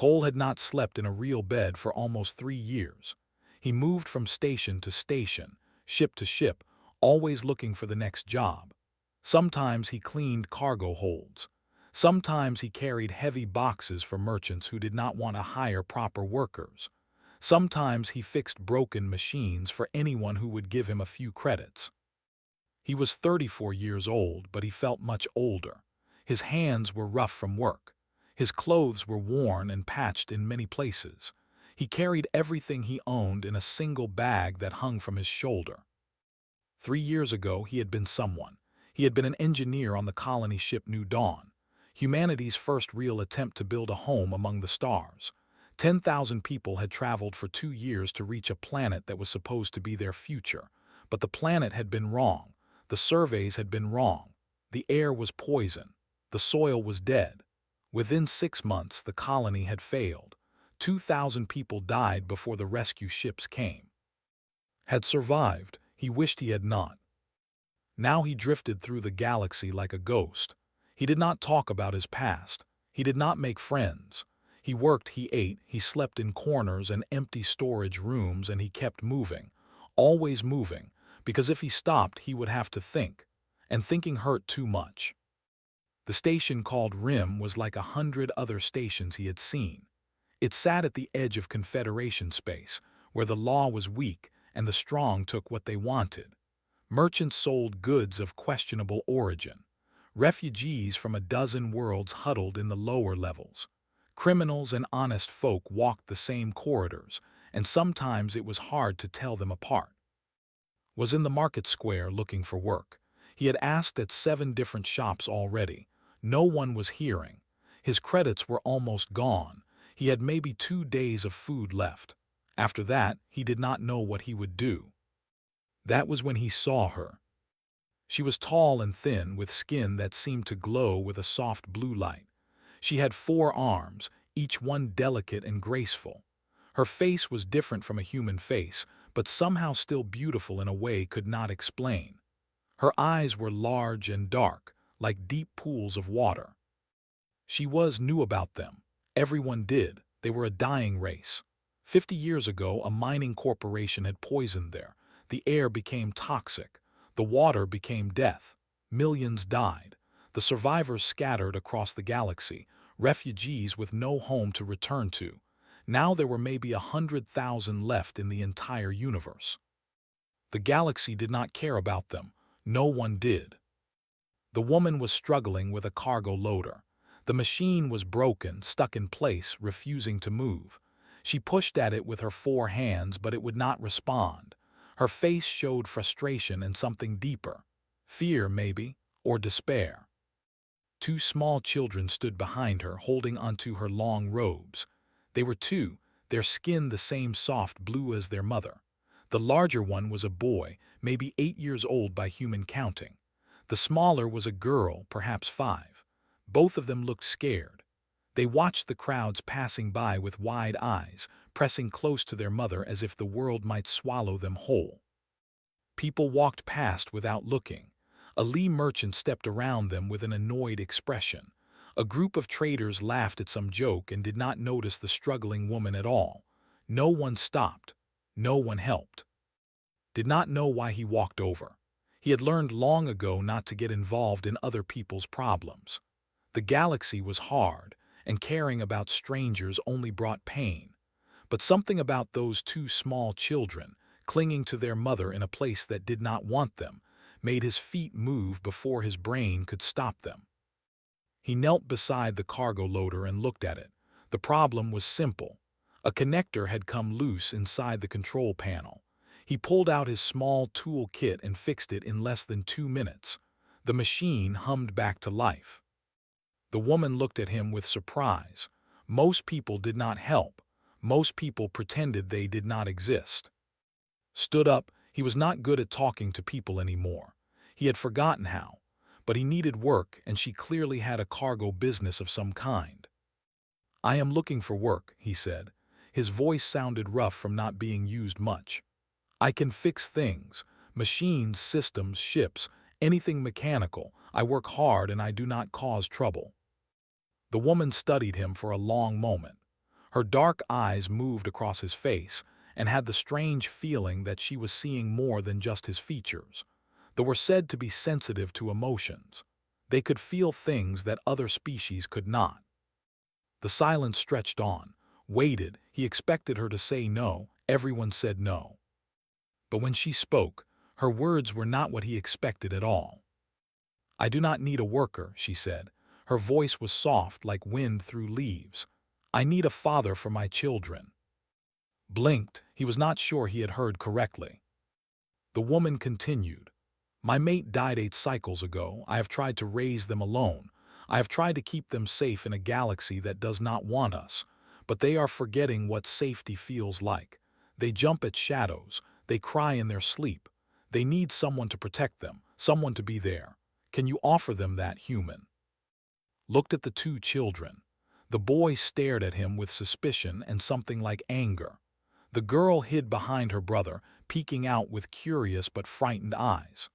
Cole had not slept in a real bed for almost 3 years. He moved from station to station, ship to ship, always looking for the next job. Sometimes he cleaned cargo holds. Sometimes he carried heavy boxes for merchants who did not want to hire proper workers. Sometimes he fixed broken machines for anyone who would give him a few credits. He was 34 years old, but he felt much older. His hands were rough from work. His clothes were worn and patched in many places. He carried everything he owned in a single bag that hung from his shoulder. 3 years ago, he had been someone. He had been an engineer on the colony ship New Dawn, humanity's first real attempt to build a home among the stars. 10,000 people had traveled for 2 years to reach a planet that was supposed to be their future. But the planet had been wrong. The surveys had been wrong. The air was poison. The soil was dead. Within 6 months, the colony had failed. 2,000 people died before the rescue ships came. Had survived, he wished he had not. Now he drifted through the galaxy like a ghost. He did not talk about his past. He did not make friends. He worked, he ate, he slept in corners and empty storage rooms, and he kept moving, always moving, because if he stopped, he would have to think, and thinking hurt too much. The station called Rim was like 100 other stations he had seen. It sat at the edge of Confederation space, where the law was weak and the strong took what they wanted. Merchants sold goods of questionable origin. Refugees from a dozen worlds huddled in the lower levels. Criminals and honest folk walked the same corridors, and sometimes it was hard to tell them apart. Was in the market square looking for work. He had asked at 7 different shops already. No one was hearing. His credits were almost gone. He had maybe 2 days of food left. After that, he did not know what he would do. That was when he saw her. She was tall and thin, with skin that seemed to glow with a soft blue light. She had 4 arms, each one delicate and graceful. Her face was different from a human face, but somehow still beautiful in a way could not explain. Her eyes were large and dark, like deep pools of water. She knew about them. Everyone did. They were a dying race. 50 years ago, a mining corporation had poisoned there. The air became toxic. The water became death. Millions died. The survivors scattered across the galaxy, refugees with no home to return to. Now there were maybe 100,000 left in the entire universe. The galaxy did not care about them. No one did. The woman was struggling with a cargo loader. The machine was broken, stuck in place, refusing to move. She pushed at it with her 4 hands, but it would not respond. Her face showed frustration and something deeper. Fear, maybe, or despair. 2 small children stood behind her, holding onto her long robes. They were 2, their skin the same soft blue as their mother. The larger one was a boy, maybe 8 years old by human counting. The smaller was a girl, perhaps 5. Both of them looked scared. They watched the crowds passing by with wide eyes, pressing close to their mother as if the world might swallow them whole. People walked past without looking. A Lee merchant stepped around them with an annoyed expression. A group of traders laughed at some joke and did not notice the struggling woman at all. No one stopped. No one helped. Did not know why he walked over. He had learned long ago not to get involved in other people's problems. The galaxy was hard, and caring about strangers only brought pain. But something about those 2 small children, clinging to their mother in a place that did not want them, made his feet move before his brain could stop them. He knelt beside the cargo loader and looked at it. The problem was simple. A connector had come loose inside the control panel. He pulled out his small tool kit and fixed it in less than 2 minutes. The machine hummed back to life. The woman looked at him with surprise. Most people did not help. Most people pretended they did not exist. Stood up, he was not good at talking to people anymore. He had forgotten how. But he needed work, and she clearly had a cargo business of some kind. "I am looking for work," he said. His voice sounded rough from not being used much. "I can fix things, machines, systems, ships, anything mechanical. I work hard and I do not cause trouble." The woman studied him for a long moment. Her dark eyes moved across his face and had the strange feeling that she was seeing more than just his features. They were said to be sensitive to emotions. They could feel things that other species could not. The silence stretched on, waited. He expected her to say no. Everyone said no. But when she spoke, her words were not what he expected at all. "I do not need a worker," she said. Her voice was soft like wind through leaves. "I need a father for my children." Blinked, he was not sure he had heard correctly. The woman continued, "My mate died 8 cycles ago. I have tried to raise them alone. I have tried to keep them safe in a galaxy that does not want us. But they are forgetting what safety feels like. They jump at shadows. They cry in their sleep. They need someone to protect them, someone to be there. Can you offer them that, human?" Looked at the 2 children. The boy stared at him with suspicion and something like anger. The girl hid behind her brother, peeking out with curious but frightened eyes.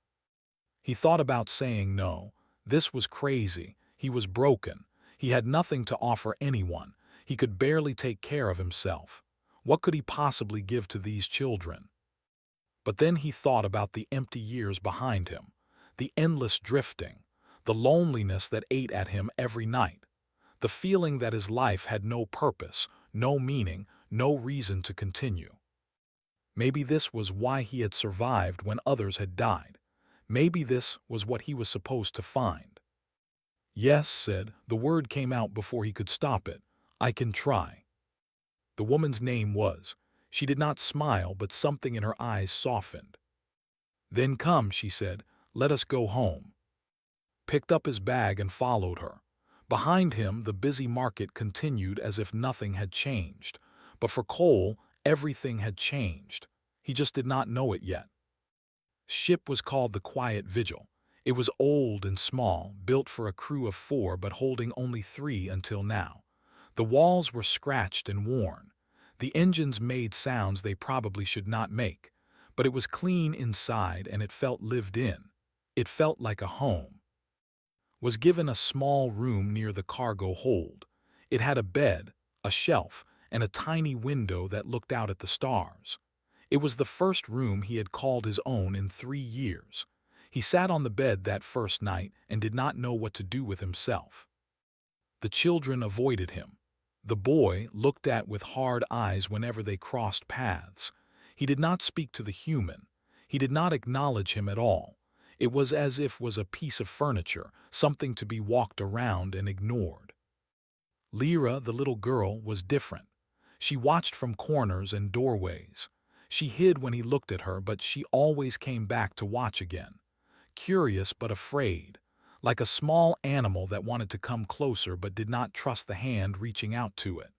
He thought about saying no. This was crazy. He was broken. He had nothing to offer anyone. He could barely take care of himself. What could he possibly give to these children? But then he thought about the empty years behind him, the endless drifting, the loneliness that ate at him every night, the feeling that his life had no purpose, no meaning, no reason to continue. Maybe this was why he had survived when others had died. Maybe this was what he was supposed to find. "Yes," said, the word came out before he could stop it. "I can try." The woman's name was. She did not smile, but something in her eyes softened. "Then come," she said, "let us go home." Picked up his bag and followed her. Behind him, the busy market continued as if nothing had changed. But for Cole, everything had changed. He just did not know it yet. Ship was called the Quiet Vigil. It was old and small, built for a crew of 4 but holding only 3 until now. The walls were scratched and worn. The engines made sounds they probably should not make, but it was clean inside and it felt lived in. It felt like a home. Was given a small room near the cargo hold. It had a bed, a shelf, and a tiny window that looked out at the stars. It was the first room he had called his own in 3 years. He sat on the bed that first night and did not know what to do with himself. The children avoided him. The boy looked at with hard eyes whenever they crossed paths. He did not speak to the human. He did not acknowledge him at all. It was as if was a piece of furniture, something to be walked around and ignored. Lyra, the little girl, was different. She watched from corners and doorways. She hid when he looked at her, but she always came back to watch again. Curious but afraid, like a small animal that wanted to come closer but did not trust the hand reaching out to it.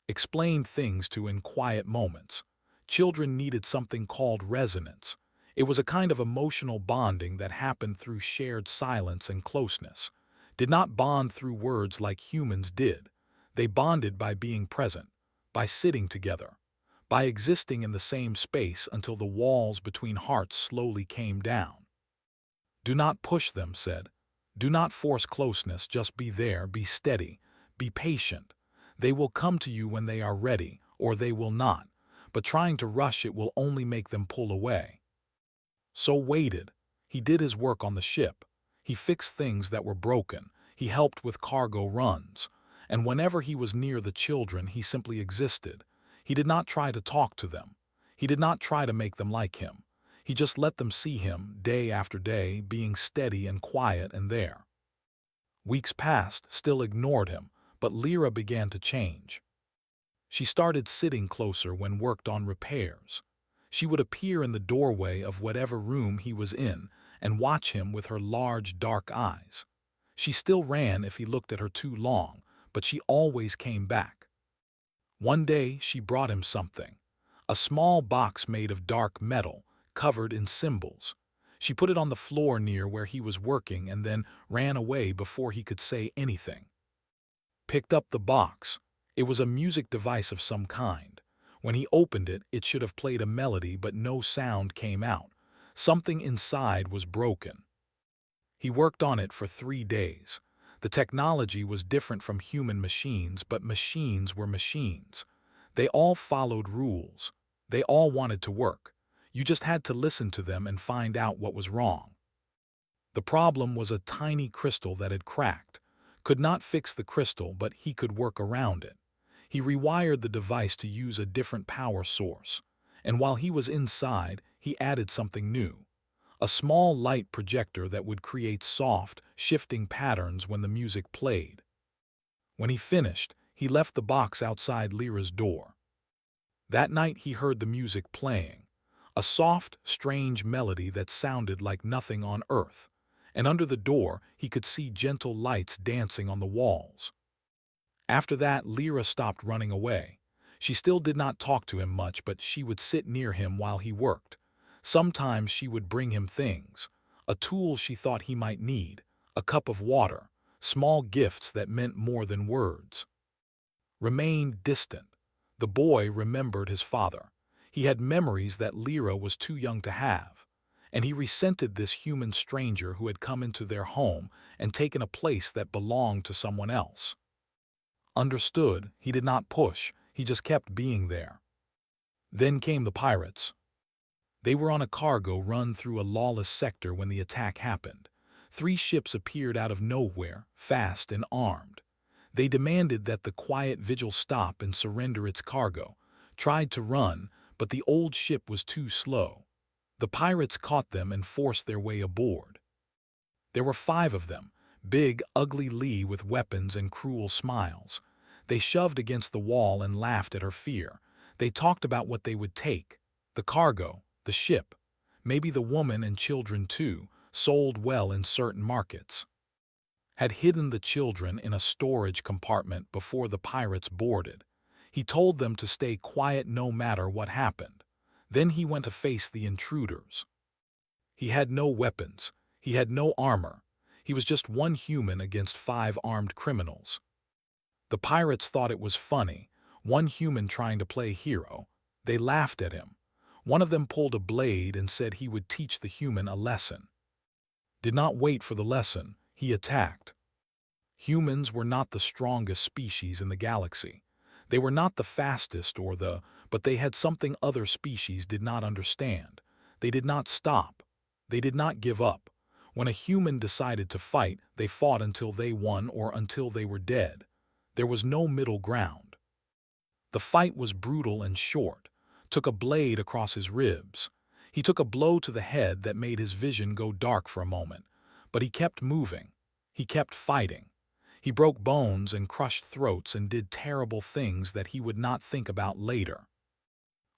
Explained things to in quiet moments. Children needed something called resonance. It was a kind of emotional bonding that happened through shared silence and closeness. Did not bond through words like humans did. They bonded by being present, by sitting together, by existing in the same space until the walls between hearts slowly came down. "Do not push them," said. "Do not force closeness, just be there, be steady, be patient. They will come to you when they are ready, or they will not, but trying to rush it will only make them pull away." So waited. He did his work on the ship. He fixed things that were broken. He helped with cargo runs. And whenever he was near the children, he simply existed. He did not try to talk to them. He did not try to make them like him. He just let them see him, day after day, being steady and quiet and there. Weeks passed, still ignored him, but Lyra began to change. She started sitting closer when worked on repairs. She would appear in the doorway of whatever room he was in and watch him with her large, dark eyes. She still ran if he looked at her too long, but she always came back. One day she brought him something, a small box made of dark metal, covered in symbols. She put it on the floor near where he was working and then ran away before he could say anything. Picked up the box. It was a music device of some kind. When he opened it, it should have played a melody, but no sound came out. Something inside was broken. He worked on it for 3 days. The technology was different from human machines, but machines were machines. They all followed rules. They all wanted to work. You just had to listen to them and find out what was wrong. The problem was a tiny crystal that had cracked. Could not fix the crystal, but he could work around it. He rewired the device to use a different power source. And while he was inside, he added something new. A small light projector that would create soft, shifting patterns when the music played. When he finished, he left the box outside Lyra's door. That night he heard the music playing, a soft, strange melody that sounded like nothing on earth, and under the door he could see gentle lights dancing on the walls. After that, Lyra stopped running away. She still did not talk to him much, but she would sit near him while he worked. Sometimes she would bring him things, a tool she thought he might need, a cup of water, small gifts that meant more than words. Remained distant. The boy remembered his father. He had memories that Lyra was too young to have, and he resented this human stranger who had come into their home and taken a place that belonged to someone else. Understood, he did not push, he just kept being there. Then came the pirates. They were on a cargo run through a lawless sector when the attack happened. 3 ships appeared out of nowhere, fast and armed. They demanded that the quiet vigil stop and surrender its cargo, tried to run, but the old ship was too slow. The pirates caught them and forced their way aboard. There were 5 of them, big, ugly Lee with weapons and cruel smiles. They shoved against the wall and laughed at her fear. They talked about what they would take, the cargo, the ship, maybe the woman and children too, sold well in certain markets. Had hidden the children in a storage compartment before the pirates boarded. He told them to stay quiet no matter what happened. Then he went to face the intruders. He had no weapons. He had no armor. He was just one human against 5 armed criminals. The pirates thought it was funny, one human trying to play hero. They laughed at him. One of them pulled a blade and said he would teach the human a lesson. Did not wait for the lesson, he attacked. Humans were not the strongest species in the galaxy. They were not the fastest but they had something other species did not understand. They did not stop. They did not give up. When a human decided to fight, they fought until they won or until they were dead. There was no middle ground. The fight was brutal and short. Took a blade across his ribs. He took a blow to the head that made his vision go dark for a moment. But he kept moving. He kept fighting. He broke bones and crushed throats and did terrible things that he would not think about later.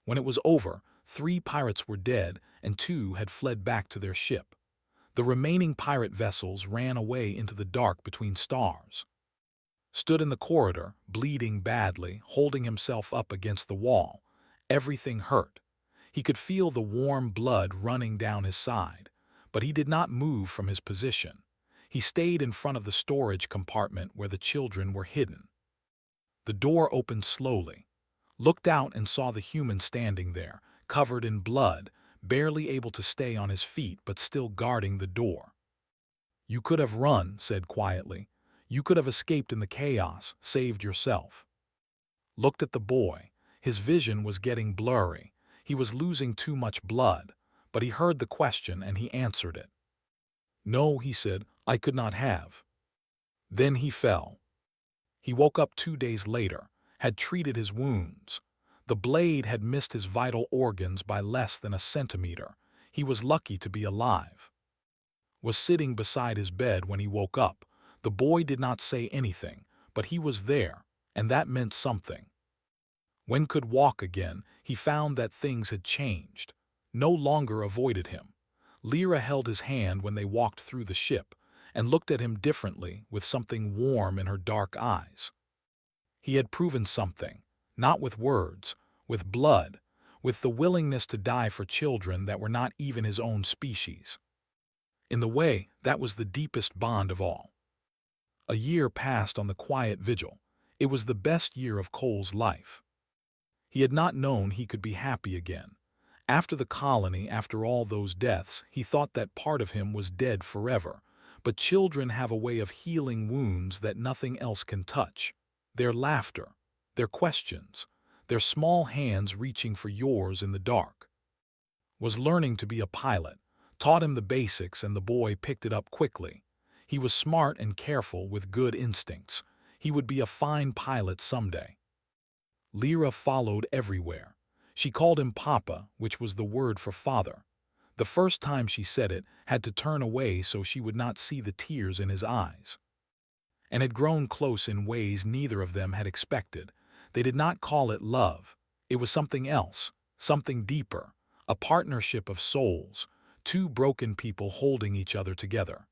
When it was over, 3 pirates were dead and 2 had fled back to their ship. The remaining pirate vessels ran away into the dark between stars. Stood in the corridor, bleeding badly, holding himself up against the wall. Everything hurt. He could feel the warm blood running down his side, but he did not move from his position. He stayed in front of the storage compartment where the children were hidden. The door opened slowly. Looked out and saw the human standing there, covered in blood, barely able to stay on his feet but still guarding the door. "You could have run," said quietly. "You could have escaped in the chaos, saved yourself." Looked at the boy. His vision was getting blurry. He was losing too much blood, but he heard the question and he answered it. "No," he said, "I could not have." Then he fell. He woke up 2 days later, had treated his wounds. The blade had missed his vital organs by less than a centimeter. He was lucky to be alive. Was sitting beside his bed when he woke up. The boy did not say anything, but he was there, and that meant something. When could walk again, he found that things had changed. No longer avoided him. Lyra held his hand when they walked through the ship, and looked at him differently with something warm in her dark eyes. He had proven something, not with words, with blood, with the willingness to die for children that were not even his own species. In the way, that was the deepest bond of all. A year passed on the quiet vigil. It was the best year of Cole's life. He had not known he could be happy again. After the colony, after all those deaths, he thought that part of him was dead forever. But children have a way of healing wounds that nothing else can touch. Their laughter, their questions, their small hands reaching for yours in the dark. Was learning to be a pilot, taught him the basics, and the boy picked it up quickly. He was smart and careful with good instincts. He would be a fine pilot someday. Lyra followed everywhere. She called him Papa, which was the word for father. The first time she said it, had to turn away so she would not see the tears in his eyes. And had grown close in ways neither of them had expected. They did not call it love. It was something else, something deeper, a partnership of souls, two broken people holding each other together.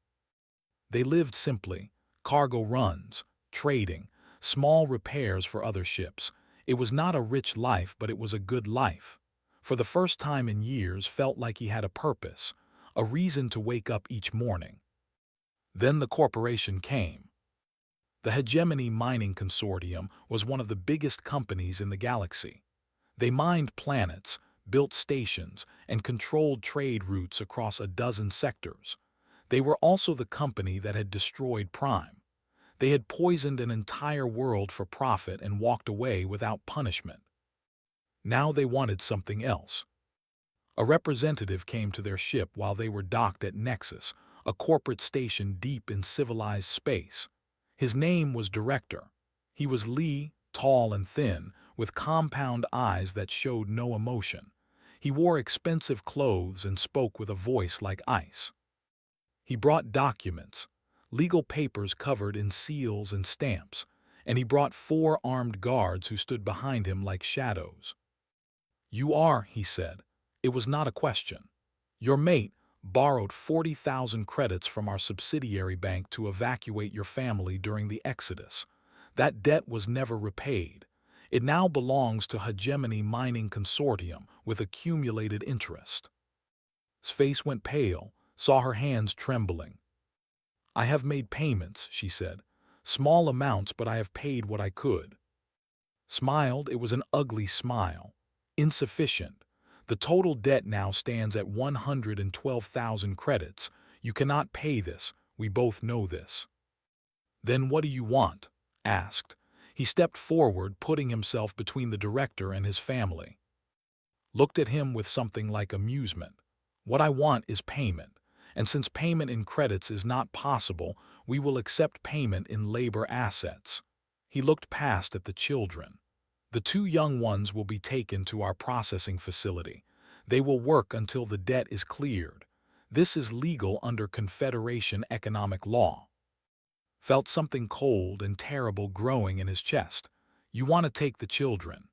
They lived simply, cargo runs, trading, small repairs for other ships. It was not a rich life, but it was a good life. For the first time in years, felt like he had a purpose, a reason to wake up each morning. Then the corporation came. The Hegemony Mining Consortium was one of the biggest companies in the galaxy. They mined planets, built stations, and controlled trade routes across a dozen sectors. They were also the company that had destroyed Prime. They had poisoned an entire world for profit and walked away without punishment. Now they wanted something else. A representative came to their ship while they were docked at Nexus, a corporate station deep in civilized space. His name was Director. He was Lee, tall and thin, with compound eyes that showed no emotion. He wore expensive clothes and spoke with a voice like ice. He brought documents, legal papers covered in seals and stamps, and he brought 4 armed guards who stood behind him like shadows. "You are," he said. It was not a question. "Your mate borrowed 40,000 credits from our subsidiary bank to evacuate your family during the Exodus. That debt was never repaid. It now belongs to Hegemony Mining Consortium with accumulated interest." His face went pale, saw her hands trembling. "I have made payments," she said. "Small amounts, but I have paid what I could." Smiled, it was an ugly smile. "Insufficient. The total debt now stands at 112,000 credits. You cannot pay this. We both know this." "Then what do you want?" asked. He stepped forward, putting himself between the director and his family. Looked at him with something like amusement. "What I want is payment. And since payment in credits is not possible, we will accept payment in labor assets." He looked past at the children. "The 2 young ones will be taken to our processing facility. They will work until the debt is cleared. This is legal under Confederation economic law." Felt something cold and terrible growing in his chest. "You want to take the children?"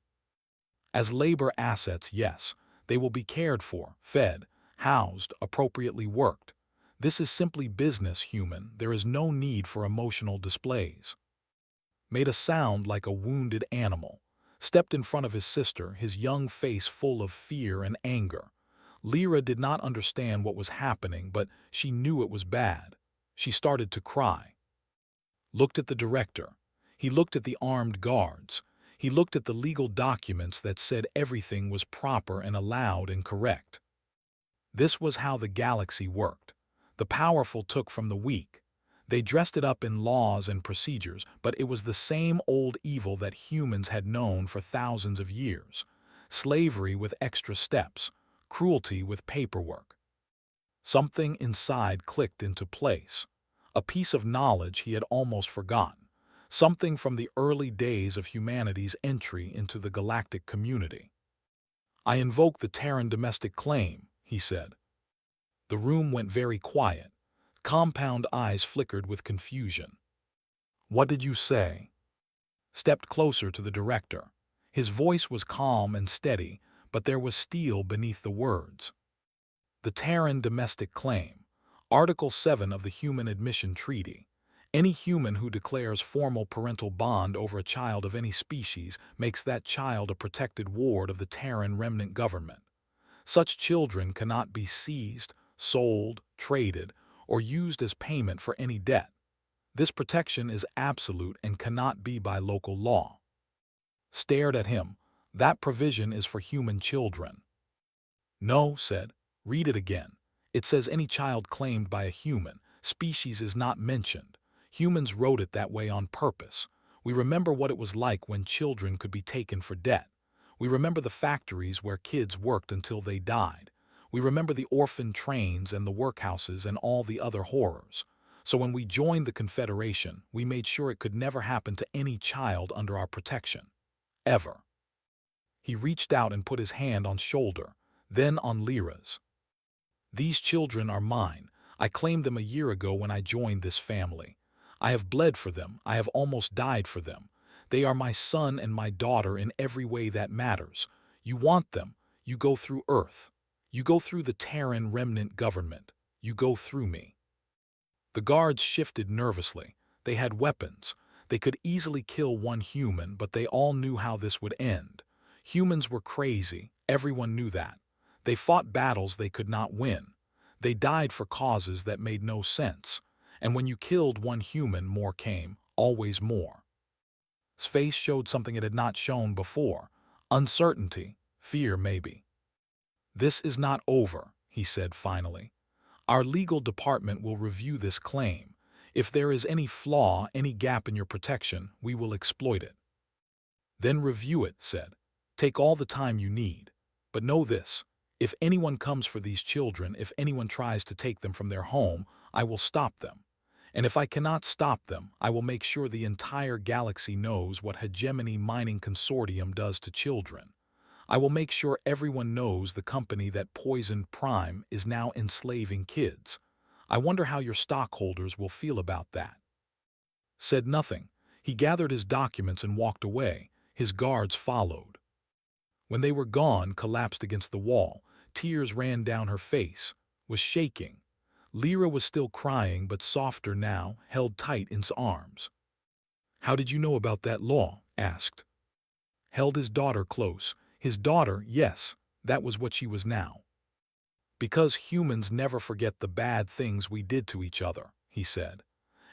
"As labor assets, yes. They will be cared for, fed, housed, appropriately worked. This is simply business, human. There is no need for emotional displays." Made a sound like a wounded animal. Stepped in front of his sister, his young face full of fear and anger. Lyra did not understand what was happening, but she knew it was bad. She started to cry. Looked at the director. He looked at the armed guards. He looked at the legal documents that said everything was proper and allowed and correct. This was how the galaxy worked. The powerful took from the weak. They dressed it up in laws and procedures, but it was the same old evil that humans had known for thousands of years. Slavery with extra steps, cruelty with paperwork. Something inside clicked into place. A piece of knowledge he had almost forgotten. Something from the early days of humanity's entry into the galactic community. "I invoke the Terran domestic claim," he said. The room went very quiet. Compound eyes flickered with confusion. "What did you say?" Stepped closer to the director. His voice was calm and steady, but there was steel beneath the words. "The Terran domestic claim. Article 7 of the Human Admission Treaty. Any human who declares formal parental bond over a child of any species makes that child a protected ward of the Terran remnant government. Such children cannot be seized, sold, traded, or used as payment for any debt. This protection is absolute and cannot be by local law." Stared at him. "That provision is for human children." "No," said. "Read it again. It says any child claimed by a human. Species is not mentioned. Humans wrote it that way on purpose. We remember what it was like when children could be taken for debt. We remember the factories where kids worked until they died. We remember the orphan trains and the workhouses and all the other horrors. So when we joined the Confederation, we made sure it could never happen to any child under our protection. Ever. He reached out and put his hand on shoulder, then on Lyra's. These children are mine. I claimed them a year ago when I joined this family. I have bled for them. I have almost died for them. They are my son and my daughter in every way that matters. You want them. You go through Earth. You go through the Terran remnant government. You go through me. The guards shifted nervously. They had weapons. They could easily kill one human, but they all knew how this would end. Humans were crazy. Everyone knew that. They fought battles they could not win. They died for causes that made no sense. And when you killed one human, more came, always more. His face showed something it had not shown before. Uncertainty, fear maybe. This is not over, he said finally. Our legal department will review this claim. If there is any flaw, any gap in your protection, we will exploit it. Then review it, said. Take all the time you need. But know this. If anyone comes for these children, if anyone tries to take them from their home, I will stop them. And if I cannot stop them, I will make sure the entire galaxy knows what Hegemony Mining Consortium does to children. I will make sure everyone knows the company that poisoned Prime is now enslaving kids. I wonder how your stockholders will feel about that. Said nothing. He gathered his documents and walked away. His guards followed. When they were gone, collapsed against the wall, tears ran down her face, was shaking. Lyra was still crying, but softer now, held tight in his arms. How did you know about that law? Asked. Held his daughter close. His daughter, yes, that was what she was now. Because humans never forget the bad things we did to each other, he said.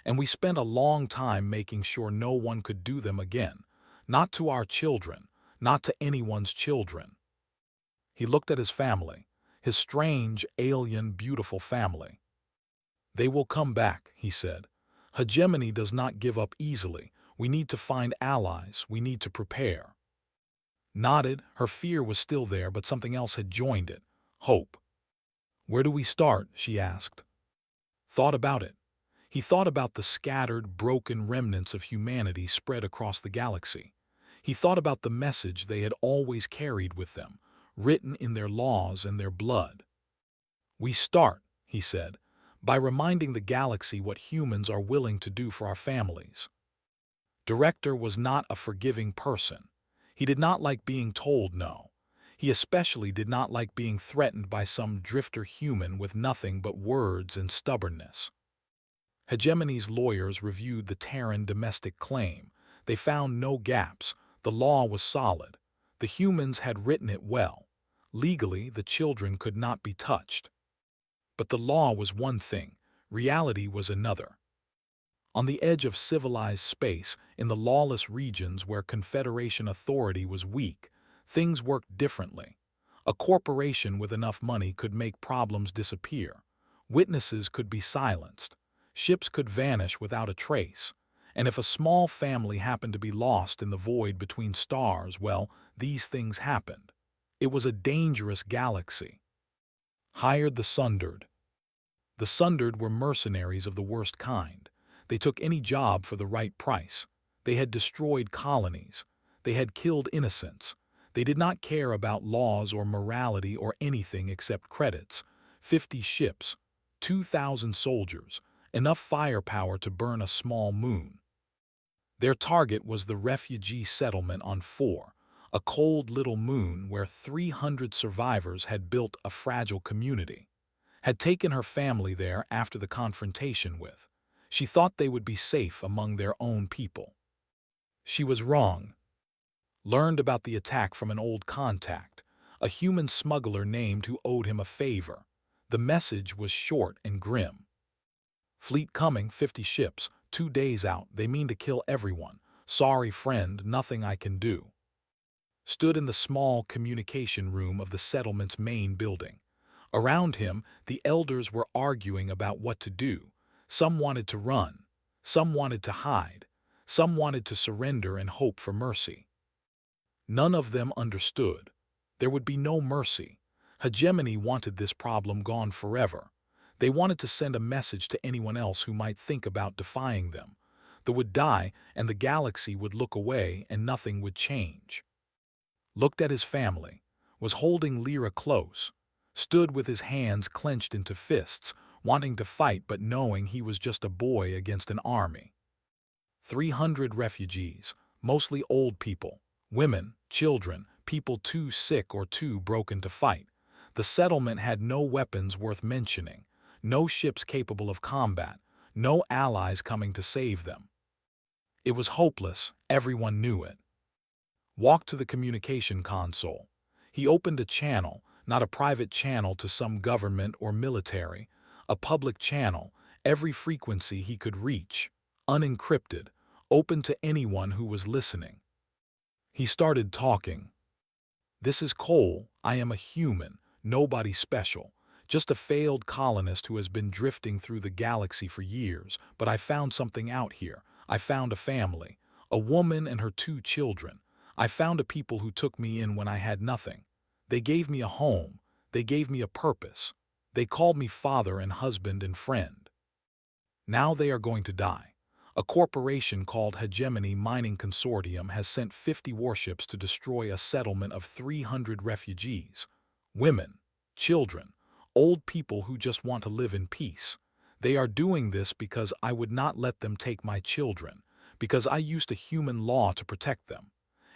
And we spent a long time making sure no one could do them again. Not to our children. Not to anyone's children. He looked at his family, his strange, alien, beautiful family. They will come back, he said. Hegemony does not give up easily. We need to find allies. We need to prepare. Nodded. Her fear was still there, but something else had joined it. Hope. Where do we start? She asked. Thought about it. He thought about the scattered, broken remnants of humanity spread across the galaxy. He thought about the message they had always carried with them, written in their laws and their blood. We start, he said, by reminding the galaxy what humans are willing to do for our families. Director was not a forgiving person. He did not like being told no. He especially did not like being threatened by some drifter human with nothing but words and stubbornness. Hegemony's lawyers reviewed the Terran domestic claim. They found no gaps. The law was solid. The humans had written it well. Legally, the children could not be touched. But the law was one thing. Reality was another. On the edge of civilized space, in the lawless regions where Confederation authority was weak, things worked differently. A corporation with enough money could make problems disappear. Witnesses could be silenced. Ships could vanish without a trace. And if a small family happened to be lost in the void between stars, well, these things happened. It was a dangerous galaxy. Hired the Sundered. The Sundered were mercenaries of the worst kind. They took any job for the right price. They had destroyed colonies. They had killed innocents. They did not care about laws or morality or anything except credits. 50 ships, 2,000 soldiers, enough firepower to burn a small moon. Their target was the refugee settlement on 4, a cold little moon where 300 survivors had built a fragile community. Had taken her family there after the confrontation with. She thought they would be safe among their own people. She was wrong. Learned about the attack from an old contact, a human smuggler named who owed him a favor. The message was short and grim. Fleet coming, 50 ships, 2 days out, they mean to kill everyone. Sorry friend, nothing I can do. Stood in the small communication room of the settlement's main building. Around him, the elders were arguing about what to do. Some wanted to run. Some wanted to hide. Some wanted to surrender and hope for mercy. None of them understood. There would be no mercy. Hegemony wanted this problem gone forever. They wanted to send a message to anyone else who might think about defying them. They would die, and the galaxy would look away, and nothing would change. Looked at his family, was holding Lyra close, stood with his hands clenched into fists, wanting to fight but knowing he was just a boy against an army. 300 refugees, mostly old people, women, children, people too sick or too broken to fight. The settlement had no weapons worth mentioning, no ships capable of combat, no allies coming to save them. It was hopeless, everyone knew it. Walked to the communication console. He opened a channel, not a private channel to some government or military, a public channel, every frequency he could reach, unencrypted, open to anyone who was listening. He started talking. "This is Cole. I am a human, nobody special, just a failed colonist who has been drifting through the galaxy for years, but I found something out here. I found a family, a woman and her 2 children. I found a people who took me in when I had nothing. They gave me a home. They gave me a purpose. They called me father and husband and friend. Now they are going to die. A corporation called Hegemony Mining Consortium has sent 50 warships to destroy a settlement of 300 refugees. Women, children, old people who just want to live in peace. They are doing this because I would not let them take my children, because I used a human law to protect them.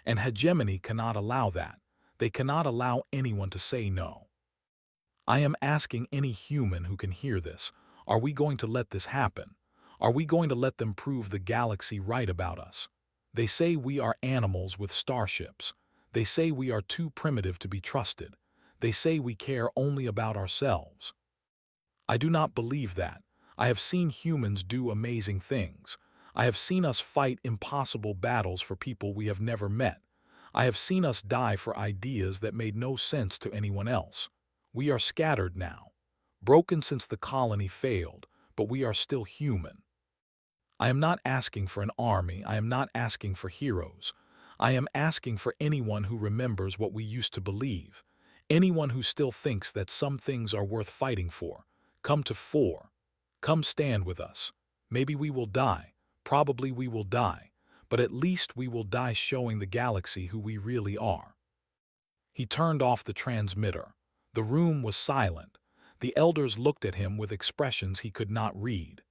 And Hegemony cannot allow that. They cannot allow anyone to say no. I am asking any human who can hear this, are we going to let this happen? Are we going to let them prove the galaxy right about us? They say we are animals with starships. They say we are too primitive to be trusted. They say we care only about ourselves. I do not believe that. I have seen humans do amazing things. I have seen us fight impossible battles for people we have never met. I have seen us die for ideas that made no sense to anyone else. We are scattered now, broken since the colony failed, but we are still human. I am not asking for an army. I am not asking for heroes. I am asking for anyone who remembers what we used to believe, anyone who still thinks that some things are worth fighting for. Come to fore. Come stand with us. Maybe we will die. Probably we will die. But at least we will die showing the galaxy who we really are. He turned off the transmitter. The room was silent. The elders looked at him with expressions he could not read.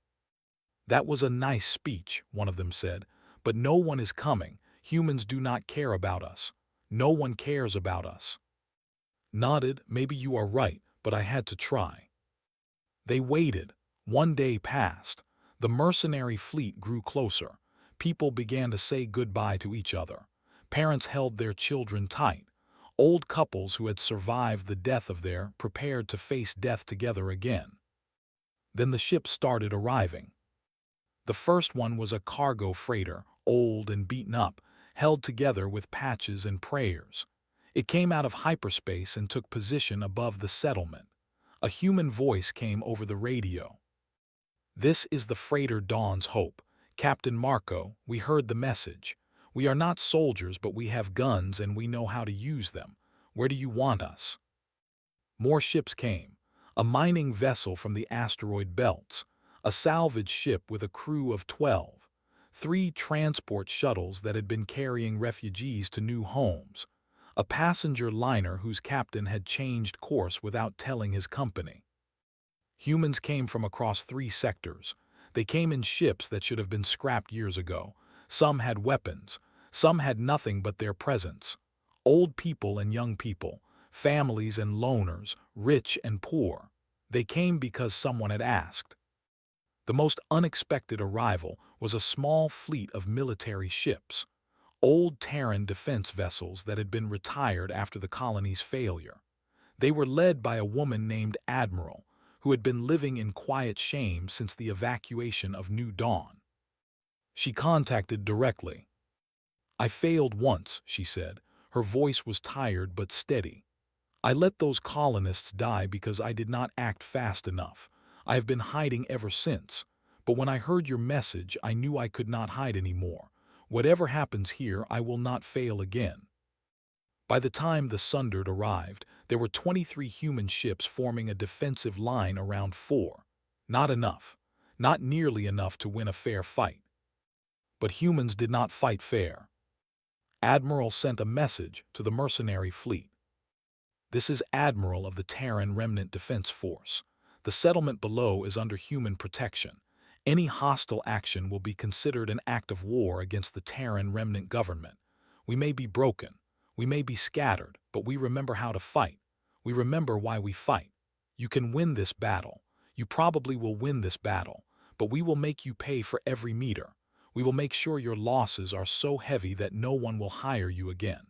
That was a nice speech, one of them said, but no one is coming. Humans do not care about us. No one cares about us. Nodded, maybe you are right, but I had to try. They waited. 1 day passed. The mercenary fleet grew closer. People began to say goodbye to each other. Parents held their children tight. Old couples who had survived the death of their prepared to face death together again. Then the ships started arriving. The first one was a cargo freighter, old and beaten up, held together with patches and prayers. It came out of hyperspace and took position above the settlement. A human voice came over the radio. "This is the freighter Dawn's Hope. Captain Marco, we heard the message. We are not soldiers, but we have guns and we know how to use them. Where do you want us?" More ships came. A mining vessel from the asteroid belts. A salvage ship with a crew of 12. 3 transport shuttles that had been carrying refugees to new homes. A passenger liner whose captain had changed course without telling his company. Humans came from across 3 sectors. They came in ships that should have been scrapped years ago. Some had weapons. Some had nothing but their presence. Old people and young people, families and loners, rich and poor. They came because someone had asked. The most unexpected arrival was a small fleet of military ships, old Terran defense vessels that had been retired after the colony's failure. They were led by a woman named Admiral, who had been living in quiet shame since the evacuation of New Dawn. She contacted directly. "I failed once," she said. Her voice was tired but steady. "I let those colonists die because I did not act fast enough. I have been hiding ever since. But when I heard your message, I knew I could not hide anymore. Whatever happens here, I will not fail again." By the time the Sundered arrived, there were 23 human ships forming a defensive line around 4. Not enough. Not nearly enough to win a fair fight. But humans did not fight fair. Admiral sent a message to the mercenary fleet. "This is Admiral of the Terran Remnant Defense Force. The settlement below is under human protection. Any hostile action will be considered an act of war against the Terran Remnant government. We may be broken, we may be scattered, but we remember how to fight. We remember why we fight. You can win this battle. You probably will win this battle, but we will make you pay for every meter. We will make sure your losses are so heavy that no one will hire you again.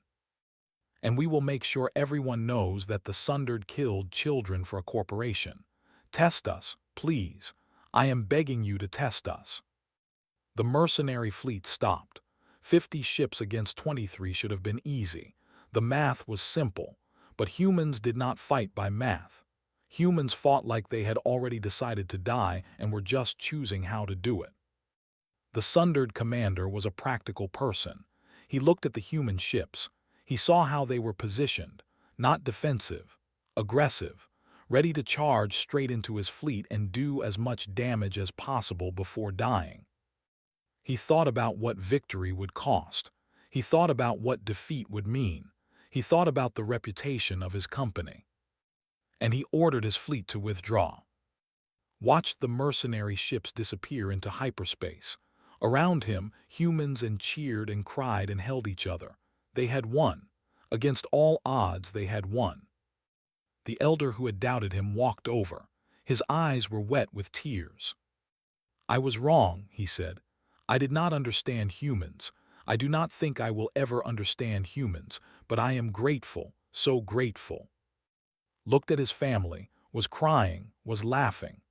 And we will make sure everyone knows that the Sundered killed children for a corporation. Test us, please. I am begging you to test us." The mercenary fleet stopped. 50 ships against 23 should have been easy. The math was simple, but humans did not fight by math. Humans fought like they had already decided to die and were just choosing how to do it. The Sundered commander was a practical person. He looked at the human ships. He saw how they were positioned, not defensive, aggressive, ready to charge straight into his fleet and do as much damage as possible before dying. He thought about what victory would cost. He thought about what defeat would mean. He thought about the reputation of his company. And he ordered his fleet to withdraw. Watched the mercenary ships disappear into hyperspace. Around him, humans cheered and cried and held each other. They had won. Against all odds, they had won. The elder who had doubted him walked over. His eyes were wet with tears. "I was wrong," he said. "I did not understand humans. I do not think I will ever understand humans, but I am grateful, so grateful." Looked at his family, was crying, was laughing.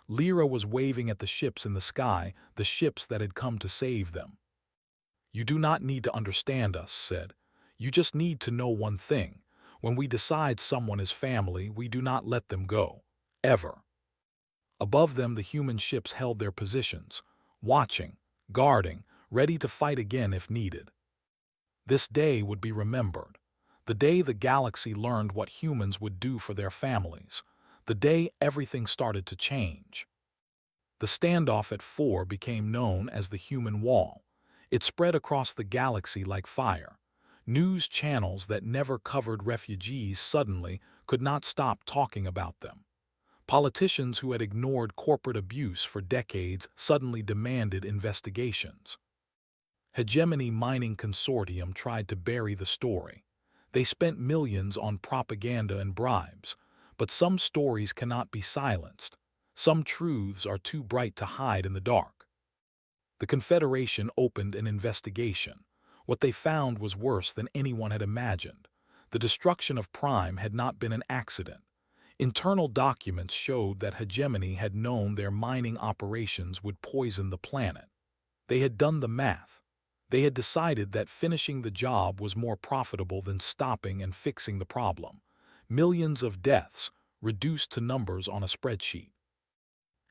Lyra was waving at the ships in the sky, the ships that had come to save them. "You do not need to understand us," said. "You just need to know one thing. When we decide someone is family, we do not let them go. Ever." Above them, the human ships held their positions, watching, guarding, ready to fight again if needed. This day would be remembered. The day the galaxy learned what humans would do for their families. The day everything started to change. The standoff at 4 became known as the Human Wall. It spread across the galaxy like fire. News channels that never covered refugees suddenly could not stop talking about them. Politicians who had ignored corporate abuse for decades suddenly demanded investigations. Hegemony Mining Consortium tried to bury the story. They spent millions on propaganda and bribes, but some stories cannot be silenced. Some truths are too bright to hide in the dark. The Confederation opened an investigation. What they found was worse than anyone had imagined. The destruction of Prime had not been an accident. Internal documents showed that Hegemony had known their mining operations would poison the planet. They had done the math. They had decided that finishing the job was more profitable than stopping and fixing the problem. Millions of deaths, reduced to numbers on a spreadsheet.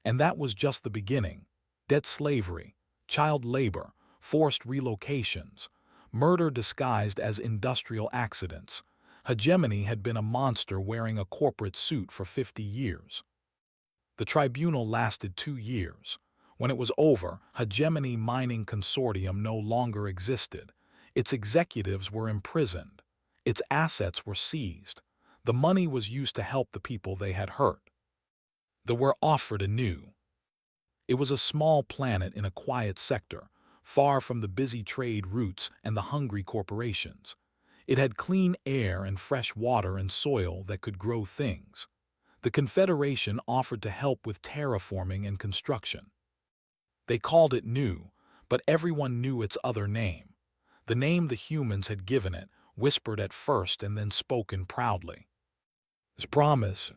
And that was just the beginning. Debt slavery, child labor, forced relocations, murder disguised as industrial accidents. Hegemony had been a monster wearing a corporate suit for 50 years. The tribunal lasted 2 years. When it was over, Hegemony Mining Consortium no longer existed. Its executives were imprisoned. Its assets were seized. The money was used to help the people they had hurt. They were offered anew. It was a small planet in a quiet sector, far from the busy trade routes and the hungry corporations. It had clean air and fresh water and soil that could grow things. The Confederation offered to help with terraforming and construction. They called it new, but everyone knew its other name. The name the humans had given it, whispered at first and then spoken proudly. "As promise."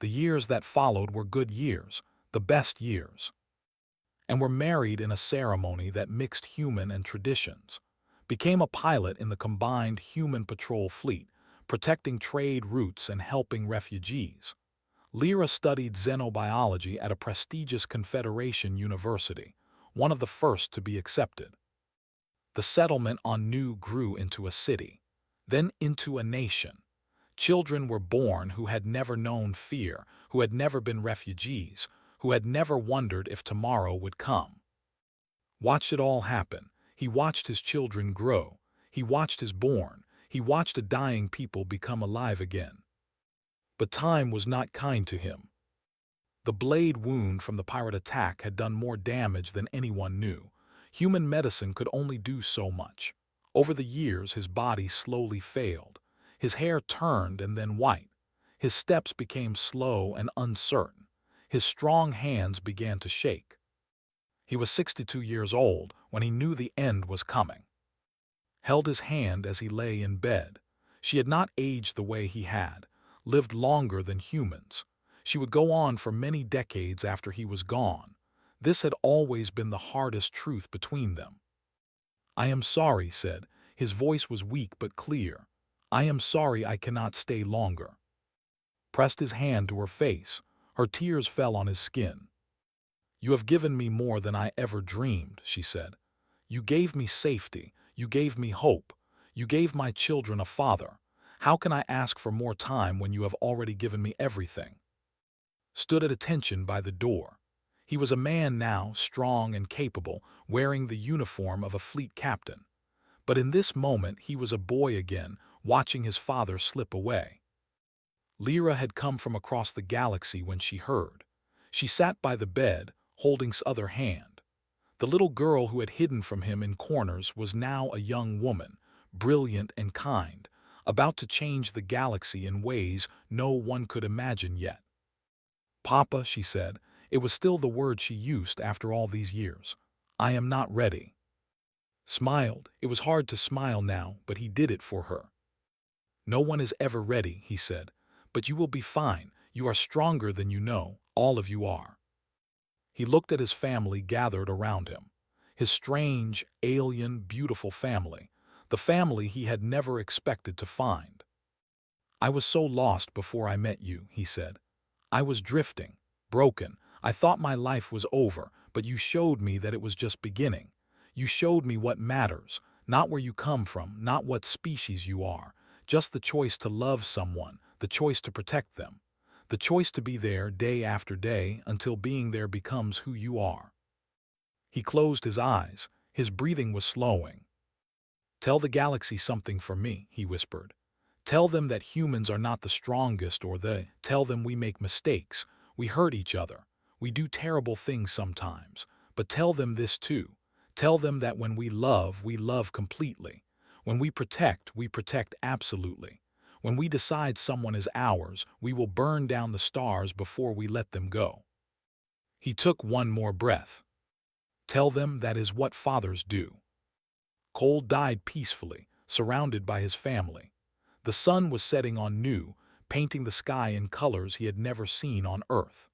The years that followed were good years, the best years, and were married in a ceremony that mixed human and traditions. Became a pilot in the combined human patrol fleet, protecting trade routes and helping refugees. Lyra studied xenobiology at a prestigious Confederation university, one of the first to be accepted. The settlement on Nu grew into a city, then into a nation. Children were born who had never known fear, who had never been refugees, who had never wondered if tomorrow would come. Watched it all happen. He watched his children grow. He watched his born. He watched a dying people become alive again. But time was not kind to him. The blade wound from the pirate attack had done more damage than anyone knew. Human medicine could only do so much. Over the years, his body slowly failed. His hair turned and then white. His steps became slow and uncertain. His strong hands began to shake. He was 62 years old when he knew the end was coming. Held his hand as he lay in bed. She had not aged the way he had, lived longer than humans. She would go on for many decades after he was gone. This had always been the hardest truth between them. "I am sorry," said. His voice was weak but clear. "I am sorry I cannot stay longer." Pressed his hand to her face. Her tears fell on his skin. "You have given me more than I ever dreamed," she said. "You gave me safety. You gave me hope. You gave my children a father. How can I ask for more time when you have already given me everything?" Stood at attention by the door. He was a man now, strong and capable, wearing the uniform of a fleet captain. But in this moment he was a boy again, watching his father slip away. Lyra had come from across the galaxy when she heard. She sat by the bed, holding his other hand. The little girl who had hidden from him in corners was now a young woman, brilliant and kind, about to change the galaxy in ways no one could imagine yet. "Papa," she said. It was still the word she used after all these years. "I am not ready." Smiled. It was hard to smile now, but he did it for her. "No one is ever ready," he said. "But you will be fine. You are stronger than you know. All of you are." He looked at his family gathered around him. His strange, alien, beautiful family. The family he had never expected to find. "I was so lost before I met you," he said. "I was drifting, broken. I thought my life was over, but you showed me that it was just beginning. You showed me what matters, not where you come from, not what species you are, just the choice to love someone, the choice to protect them, the choice to be there day after day until being there becomes who you are." He closed his eyes. His breathing was slowing. "Tell the galaxy something for me," he whispered. "Tell them that humans are not the strongest or the... Tell them we make mistakes. We hurt each other. We do terrible things sometimes. But tell them this too. Tell them that when we love completely. When we protect absolutely. When we decide someone is ours, we will burn down the stars before we let them go." He took one more breath. "Tell them that is what fathers do." Cole died peacefully, surrounded by his family. The sun was setting on Nu, painting the sky in colors he had never seen on Earth.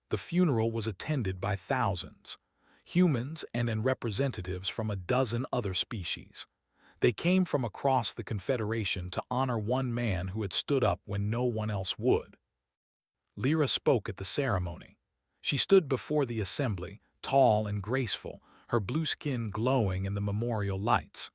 The funeral was attended by thousands, humans and representatives from a dozen other species. They came from across the Confederation to honor one man who had stood up when no one else would. Lyra spoke at the ceremony. She stood before the assembly, tall and graceful, her blue skin glowing in the memorial lights.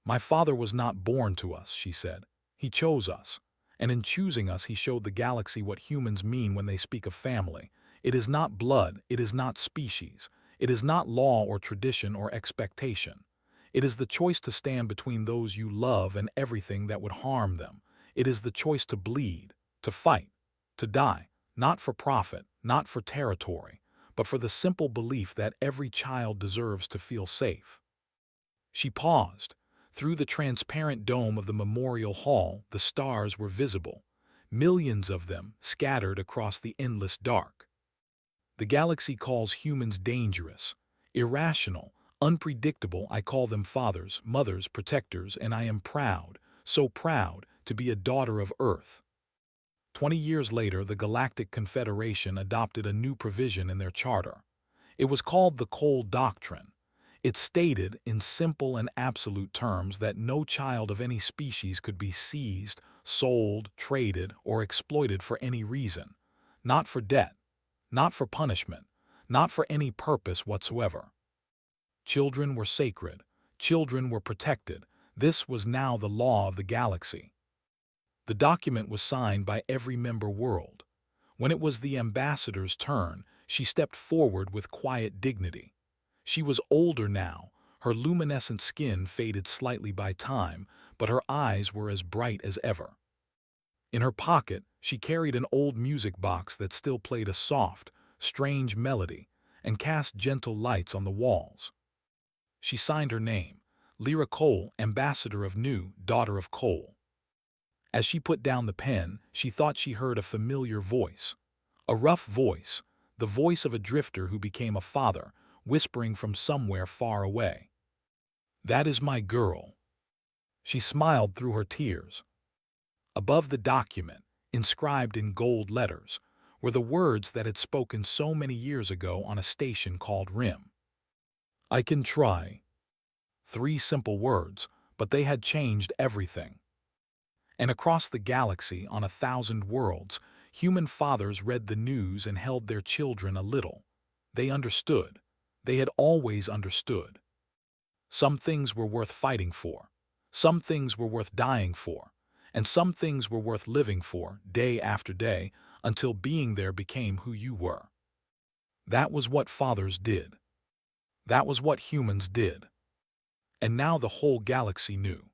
"My father was not born to us," she said. "He chose us. And in choosing us, he showed the galaxy what humans mean when they speak of family. It is not blood, it is not species. It is not law or tradition or expectation. It is the choice to stand between those you love and everything that would harm them. It is the choice to bleed, to fight, to die, not for profit, not for territory, but for the simple belief that every child deserves to feel safe." She paused. Through the transparent dome of the memorial hall, the stars were visible, millions of them scattered across the endless dark. "The galaxy calls humans dangerous, irrational, unpredictable. I call them fathers, mothers, protectors, and I am proud, so proud, to be a daughter of Earth." 20 years later, the Galactic Confederation adopted a new provision in their charter. It was called the Cole Doctrine. It stated, in simple and absolute terms, that no child of any species could be seized, sold, traded, or exploited for any reason. Not for debt, not for punishment, not for any purpose whatsoever. Children were sacred. Children were protected. This was now the law of the galaxy. The document was signed by every member world. When it was the ambassador's turn, she stepped forward with quiet dignity. She was older now. Her luminescent skin faded slightly by time, but her eyes were as bright as ever. In her pocket, she carried an old music box that still played a soft, strange melody and cast gentle lights on the walls. She signed her name, Lyra Cole, Ambassador of New, Daughter of Cole. As she put down the pen, she thought she heard a familiar voice. A rough voice, the voice of a drifter who became a father, whispering from somewhere far away. "That is my girl." She smiled through her tears. Above the document, inscribed in gold letters, were the words that had spoken so many years ago on a station called Rim. "I can try." 3 simple words, but they had changed everything. And across the galaxy, on 1,000 worlds, human fathers read the news and held their children a little. They understood. They had always understood. Some things were worth fighting for. Some things were worth dying for. And some things were worth living for, day after day, until being there became who you were. That was what fathers did. That was what humans did. And now the whole galaxy knew.